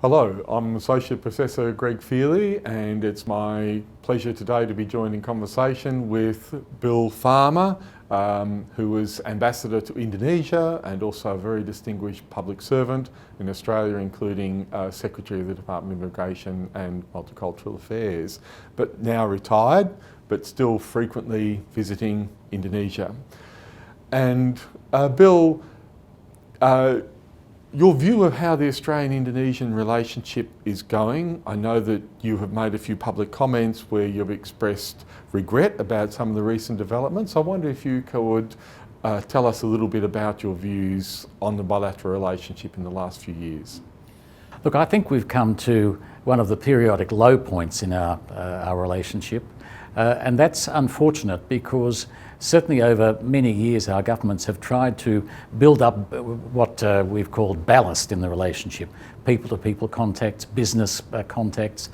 Hello, I'm Associate Professor Greg Feely, and it's my pleasure today to be joined in conversation with Bill Farmer, who was Ambassador to Indonesia and also a very distinguished public servant in Australia, including Secretary of the Department of Immigration and Multicultural Affairs, but now retired, but still frequently visiting Indonesia. And Bill, your view of how the Australian-Indonesian relationship is going. I know that you have made a few public comments where you've expressed regret about some of the recent developments. I wonder if you could tell us a little bit about your views on the bilateral relationship in the last few years. Look, I think we've come to one of the periodic low points in our relationship, and that's unfortunate because certainly over many years our governments have tried to build up what we've called ballast in the relationship. People-to-people contacts, business contacts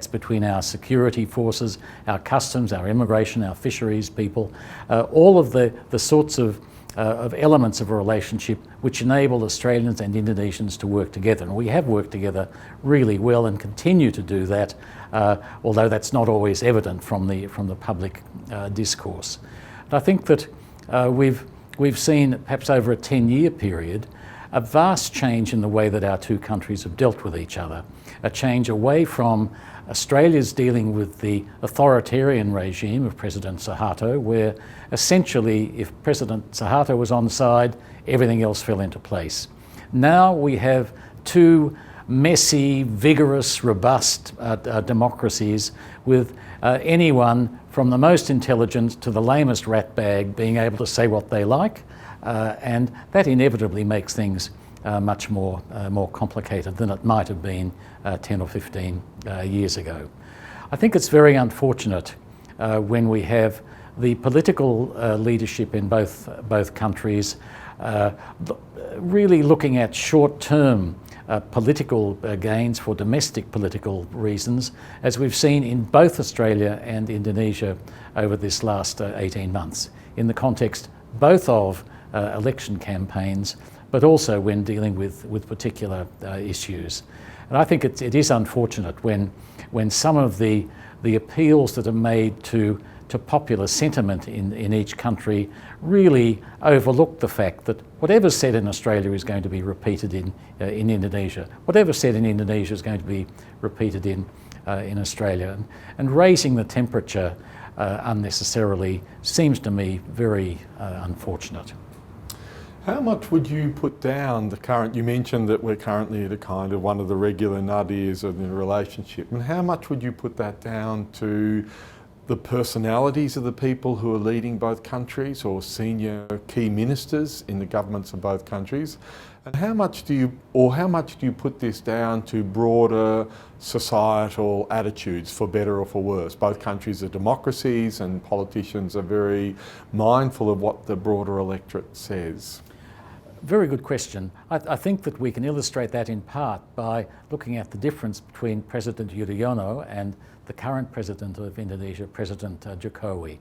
between our security forces, our customs, our immigration, our fisheries people, all of the sorts of elements of a relationship which enable Australians and Indonesians to work together. And we have worked together really well and continue to do that, although that's not always evident from the public discourse. I think that we've seen, perhaps over a 10-year period, a vast change in the way that our two countries have dealt with each other. A change away from Australia's dealing with the authoritarian regime of President Suharto, where essentially if President Suharto was on side, everything else fell into place. Now we have two messy, vigorous, robust democracies with anyone from the most intelligent to the lamest ratbag being able to say what they like, and that inevitably makes things much more complicated than it might have been 10 or 15 years ago. I think it's very unfortunate when we have the political leadership in both countries really looking at short-term political gains for domestic political reasons, as we've seen in both Australia and Indonesia over this last 18 months, in the context both of election campaigns, but also when dealing with particular issues. And I think it is unfortunate when some of the appeals that are made to popular sentiment in each country really overlook the fact that whatever's said in Australia is going to be repeated in Indonesia. Whatever's said in Indonesia is going to be repeated in Australia. And raising the temperature unnecessarily seems to me very unfortunate. How much would you put down the current, you mentioned that we're currently at a kind of one of the regular nadirs of the relationship, and how much would you put that down to the personalities of the people who are leading both countries or senior key ministers in the governments of both countries? And how much do you put this down to broader societal attitudes, for better or for worse? Both countries are democracies and politicians are very mindful of what the broader electorate says. Very good question. I think that we can illustrate that in part by looking at the difference between President Yudhoyono and the current President of Indonesia, President Jokowi.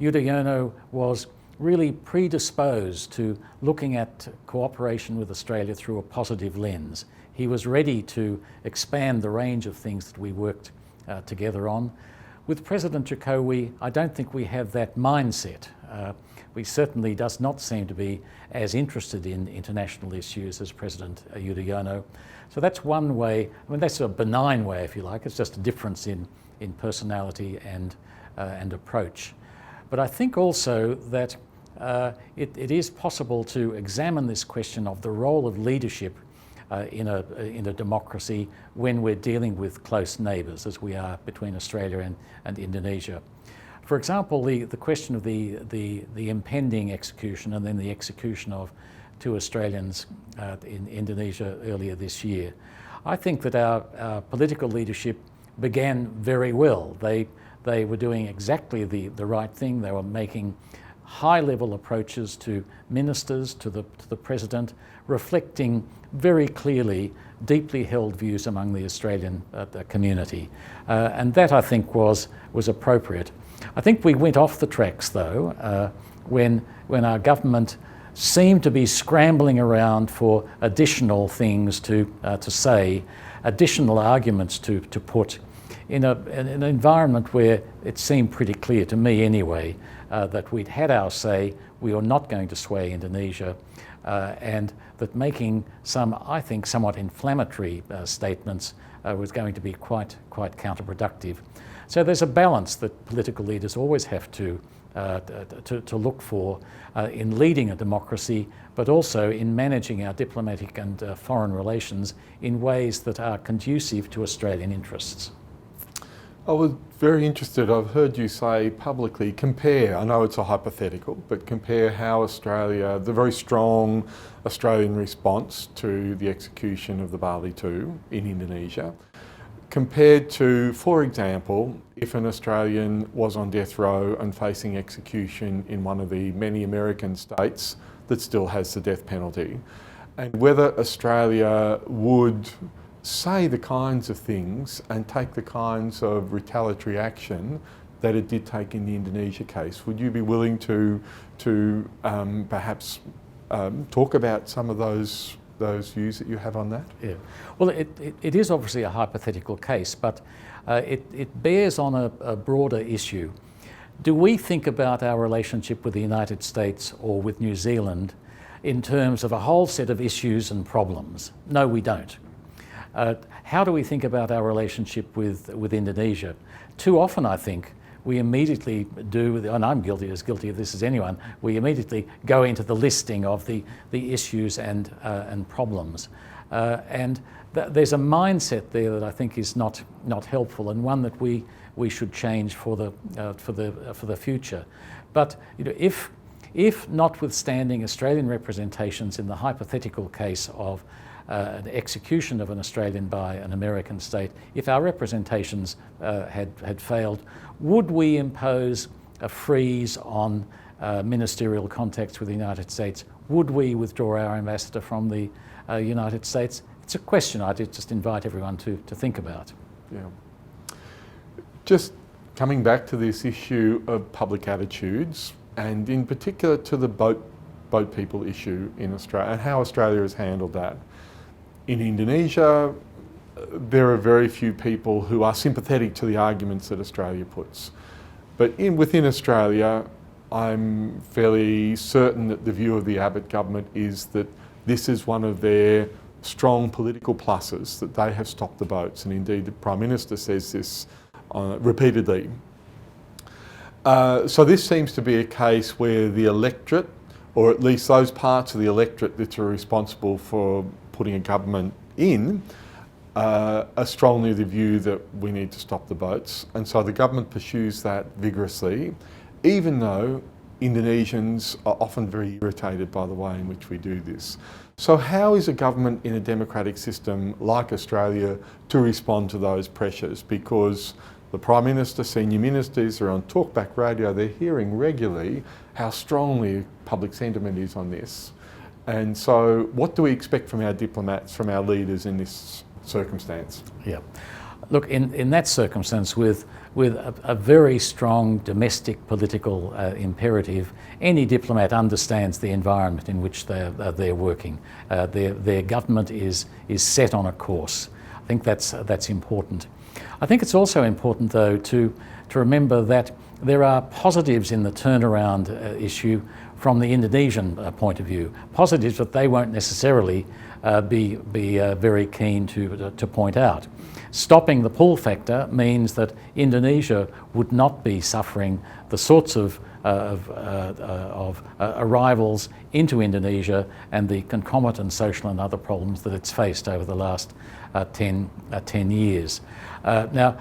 Yudhoyono was really predisposed to looking at cooperation with Australia through a positive lens. He was ready to expand the range of things that we worked together on. With President Jokowi, I don't think we have that mindset. He certainly does not seem to be as interested in international issues as President Yudhoyono. So that's one way. I mean, that's a benign way, if you like. It's just a difference in personality and approach. But I think also that it is possible to examine this question of the role of leadership in a democracy when we're dealing with close neighbours, as we are between Australia and Indonesia. For example, the question of the impending execution and then the execution of two Australians in Indonesia earlier this year. I think that our political leadership began very well. They were doing exactly the right thing. They were making high-level approaches to ministers, to the president, reflecting very clearly deeply held views among the Australian community. And that, I think, was appropriate. I think we went off the tracks, though, when our government seem to be scrambling around for additional things to say, additional arguments to put in an environment where it seemed pretty clear to me anyway that we'd had our say, we were not going to sway Indonesia, and that making some, I think, somewhat inflammatory statements was going to be quite counterproductive. So there's a balance that political leaders always have to look for in leading a democracy, but also in managing our diplomatic and foreign relations in ways that are conducive to Australian interests. I was very interested, I've heard you say publicly, compare, I know it's a hypothetical, but compare how Australia, the very strong Australian response to the execution of the Bali II in Indonesia, compared to, for example, if an Australian was on death row and facing execution in one of the many American states that still has the death penalty, and whether Australia would say the kinds of things and take the kinds of retaliatory action that it did take in the Indonesia case. Would you be willing to perhaps talk about some of those views that you have on that? Yeah. Well, it is obviously a hypothetical case, but it bears on a broader issue. Do we think about our relationship with the United States or with New Zealand in terms of a whole set of issues and problems? No, we don't. How do we think about our relationship with Indonesia? Too often, I think, we immediately do, and I'm guilty of this as anyone, we immediately go into the listing of the issues and problems. And there's a mindset there that I think is not helpful, and one that we should change for the future. But you know, if notwithstanding Australian representations in the hypothetical case of an execution of an Australian by an American state, if our representations had failed, would we impose a freeze on ministerial contacts with the United States? Would we withdraw our ambassador from the United States? It's a question I'd just invite everyone to think about. Yeah. Just coming back to this issue of public attitudes, and in particular to the boat people issue in Australia and how Australia has handled that. In Indonesia, there are very few people who are sympathetic to the arguments that Australia puts. But within Australia, I'm fairly certain that the view of the Abbott government is that this is one of their strong political pluses, that they have stopped the boats. And indeed, the Prime Minister says this repeatedly. So this seems to be a case where the electorate, or at least those parts of the electorate that are responsible for putting a government in, are strongly the view that we need to stop the boats. And so the government pursues that vigorously, even though Indonesians are often very irritated by the way in which we do this. So how is a government in a democratic system like Australia to respond to those pressures? Because the Prime Minister, senior ministers are on talkback radio, they're hearing regularly how strongly public sentiment is on this. And so what do we expect from our diplomats, from our leaders in this circumstance? Yeah. Look, in that circumstance, with a very strong domestic political imperative, any diplomat understands the environment in which they're working. Their government is set on a course. I think that's important. I think it's also important, though, to remember that there are positives in the turnaround issue from the Indonesian point of view. Positives that they won't necessarily be very keen to point out. Stopping the pull factor means that Indonesia would not be suffering the sorts of arrivals into Indonesia and the concomitant social and other problems that it's faced over the last 10 years. Now,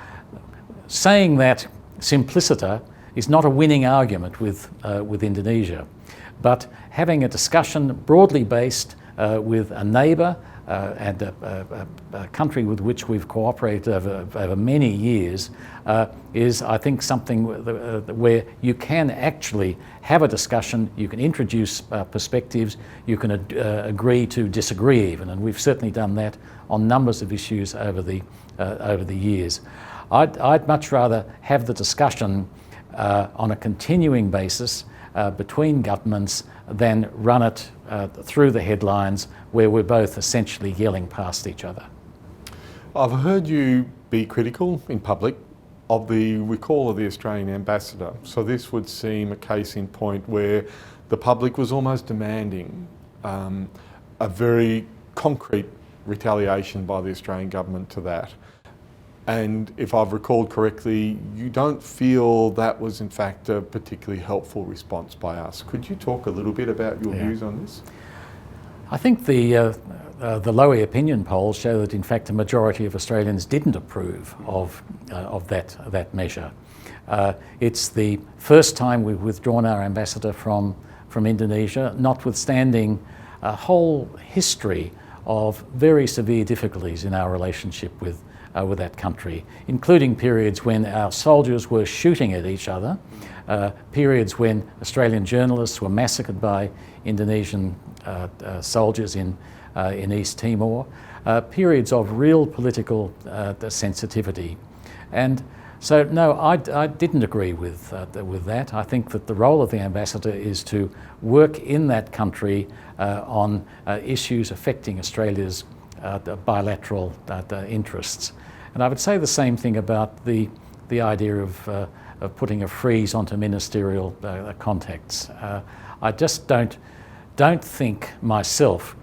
saying that simpliciter is not a winning argument with Indonesia, but having a discussion broadly based with a neighbour and a country with which we've cooperated over many years is, I think, something where you can actually have a discussion, you can introduce perspectives, you can agree to disagree even, and we've certainly done that on numbers of issues over the years. I'd much rather have the discussion on a continuing basis between governments than run it through the headlines where we're both essentially yelling past each other. I've heard you be critical in public of the recall of the Australian ambassador. So this would seem a case in point where the public was almost demanding a very concrete retaliation by the Australian government to that. And if I've recalled correctly, you don't feel that was in fact a particularly helpful response by us. Could you talk a little bit about your views on this? I think the Lowy opinion polls show that in fact a majority of Australians didn't approve of that measure. It's the first time we've withdrawn our ambassador from Indonesia, notwithstanding a whole history of very severe difficulties in our relationship with that country, including periods when our soldiers were shooting at each other, periods when Australian journalists were massacred by Indonesian soldiers in East Timor, periods of real political sensitivity. And so, no, I didn't agree with that. I think that the role of the ambassador is to work in that country on issues affecting Australia's bilateral interests. And I would say the same thing about the idea of putting a freeze onto ministerial contacts. I just don't think myself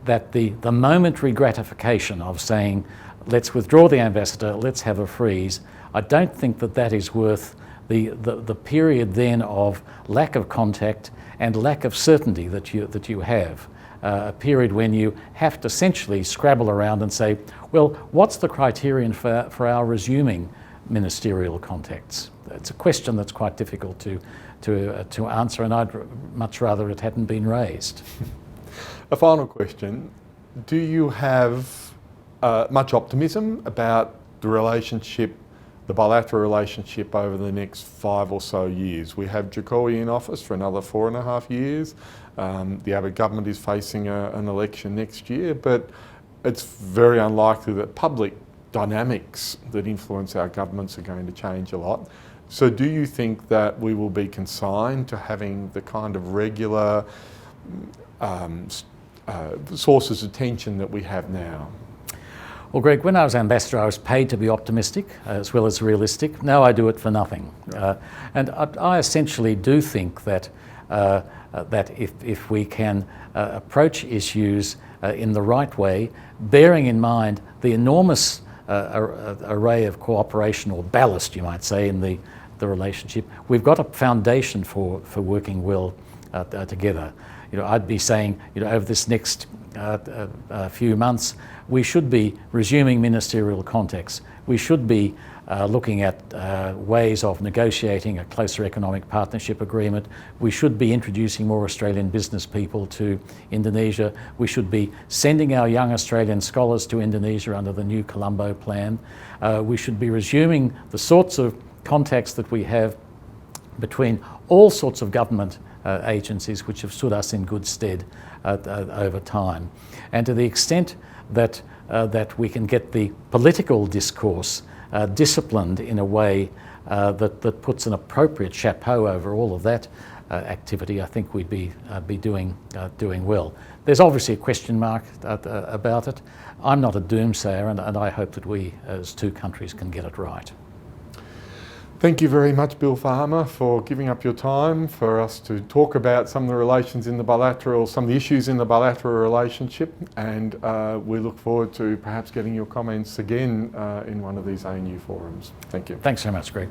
that the momentary gratification of saying, let's withdraw the ambassador, let's have a freeze, I don't think that is worth the period then of lack of contact and lack of certainty that you have. A period when you have to essentially scrabble around and say, well, what's the criterion for our resuming ministerial contacts? It's a question that's quite difficult to answer, and I'd much rather it hadn't been raised. A final question. Do you have much optimism about the relationship, the bilateral relationship over the next 5 or so years? We have Jokowi in office for another 4.5 years. The Abbott government is facing an election next year, but it's very unlikely that public dynamics that influence our governments are going to change a lot. So do you think that we will be consigned to having the kind of regular sources of tension that we have now? Well, Greg, when I was ambassador, I was paid to be optimistic as well as realistic. Now I do it for nothing. And I essentially do think that if we can approach issues in the right way, bearing in mind the enormous array of cooperation, or ballast, you might say, in the relationship, we've got a foundation for working well together. I'd be saying, over this next few months, we should be resuming ministerial contacts. We should be looking at ways of negotiating a closer economic partnership agreement. We should be introducing more Australian business people to Indonesia. We should be sending our young Australian scholars to Indonesia under the new Colombo plan. We should be resuming the sorts of contacts that we have between all sorts of government agencies which have stood us in good stead over time. And to the extent that we can get the political discourse disciplined in a way that puts an appropriate chapeau over all of that activity, I think we'd be doing well. There's obviously a question mark about it. I'm not a doomsayer, and I hope that we as two countries can get it right. Thank you very much, Bill Farmer, for giving up your time for us to talk about some of the relations in the bilateral, some of the issues in the bilateral relationship, and we look forward to perhaps getting your comments again in one of these ANU forums. Thank you. Thanks so much, Greg.